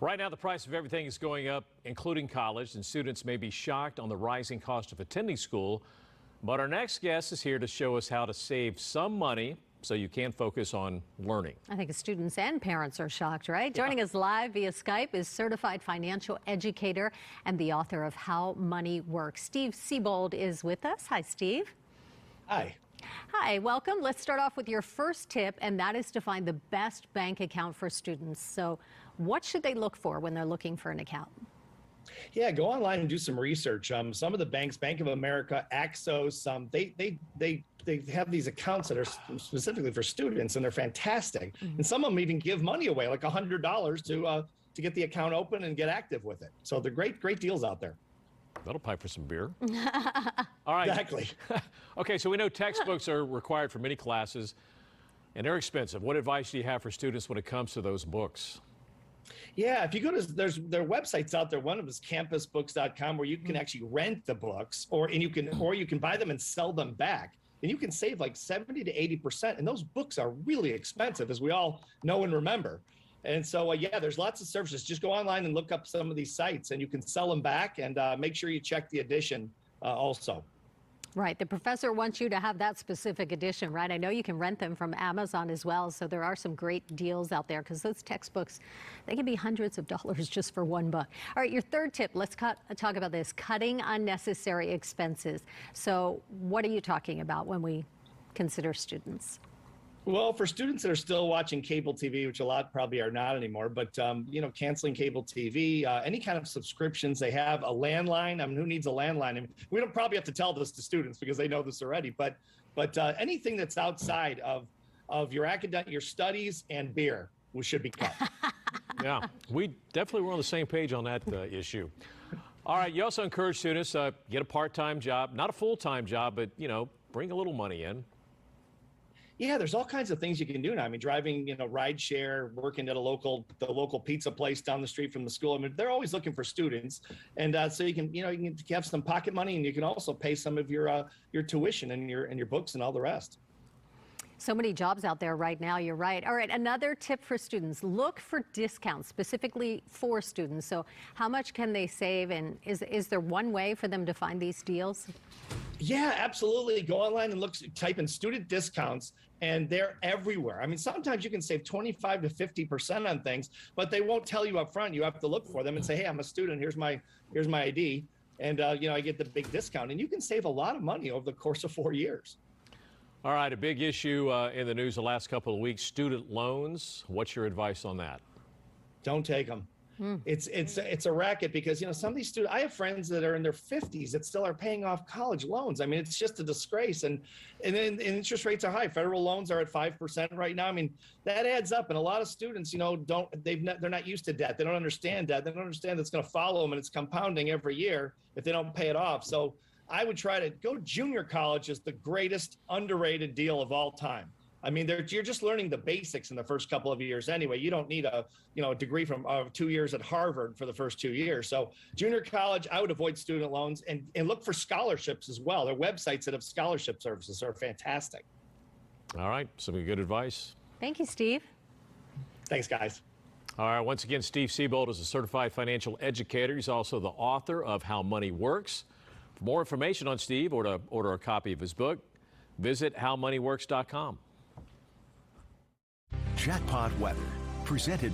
Right now, the price of everything is going up, including college, and students may be shocked on the rising cost of attending school. But our next guest is here to show us how to save some money so you can focus on learning. I think students and parents are shocked, right? Yeah. Joining us live via Skype is certified financial educator and the author of How Money Works. Steve Siebold is with us. Hi, Steve. Hi. Hi, welcome. Let's start off with your first tip, and that is to find the best bank account for students. So what should they look for when they're looking for an account? Yeah, go online and do some research. Some of the banks, Bank of America, Axos, they have these accounts that are specifically for students, and they're fantastic. Mm-hmm. And some of them even give money away, like $100 to get the account open and get active with it. So they're great deals out there. That'll pay for some beer. All right. Exactly. Okay, so we know textbooks are required for many classes, and they're expensive. What advice do you have for students when it comes to those books? Yeah, if you go to, there are websites out there. One of them is campusbooks.com, where you can actually rent the books, or you can buy them and sell them back. And you can save like 70 to 80%. And those books are really expensive, as we all know and remember. And so, yeah, there's lots of services. Just go online and look up some of these sites, and you can sell them back, and make sure you check the edition also. Right. The professor wants you to have that specific edition, right? I know you can rent them from Amazon as well. So there are some great deals out there, because those textbooks, they can be hundreds of dollars just for one book. All right, your third tip, let's talk about this, cutting unnecessary expenses. So what are you talking about when we consider students? Well, for students that are still watching cable TV, which a lot probably are not anymore, but canceling cable TV, any kind of subscriptions they have, a landline. I mean, who needs a landline? I mean, we don't probably have to tell this to students because they know this already. But anything that's outside of your academic, your studies and beer, should be cut. Yeah, we definitely were on the same page on that issue. All right, you also encourage students get a part-time job, not a full-time job, but bring a little money in. Yeah, there's all kinds of things you can do now. I mean, driving, ride share, working at the local pizza place down the street from the school. I mean, they're always looking for students, and so you can have some pocket money, and you can also pay some of your tuition and your books and all the rest. So many jobs out there right now, you're right. All right, another tip for students, look for discounts specifically for students. So how much can they save, and is there one way for them to find these deals? Yeah, absolutely. Go online and type in student discounts, and they're everywhere. I mean, sometimes you can save 25 to 50% on things, but they won't tell you up front. You have to look for them and say, hey, I'm a student. Here's my ID. And, I get the big discount, and you can save a lot of money over the course of 4 years. All right, a big issue in the news the last couple of weeks, student loans. What's your advice on that? Don't take them. It's a racket, because some of these students, I have friends that are in their 50s that still are paying off college loans. I mean, it's just a disgrace, and then interest rates are high. Federal loans are at 5% right now. I mean, that adds up, and a lot of students, they're not used to debt. They don't understand debt. They don't understand it's going to follow them, and it's compounding every year if they don't pay it off. So I would try to go junior college is the greatest underrated deal of all time. I mean, you're just learning the basics in the first couple of years anyway. You don't need a degree from 2 years at Harvard for the first 2 years. So junior college, I would avoid student loans, and look for scholarships as well. There are websites that have scholarship services are fantastic. All right, some good advice. Thank you, Steve. Thanks, guys. All right, once again, Steve Siebold is a certified financial educator. He's also the author of How Money Works. For more information on Steve, or to order a copy of his book, visit howmoneyworks.com. Jackpot Weather, presented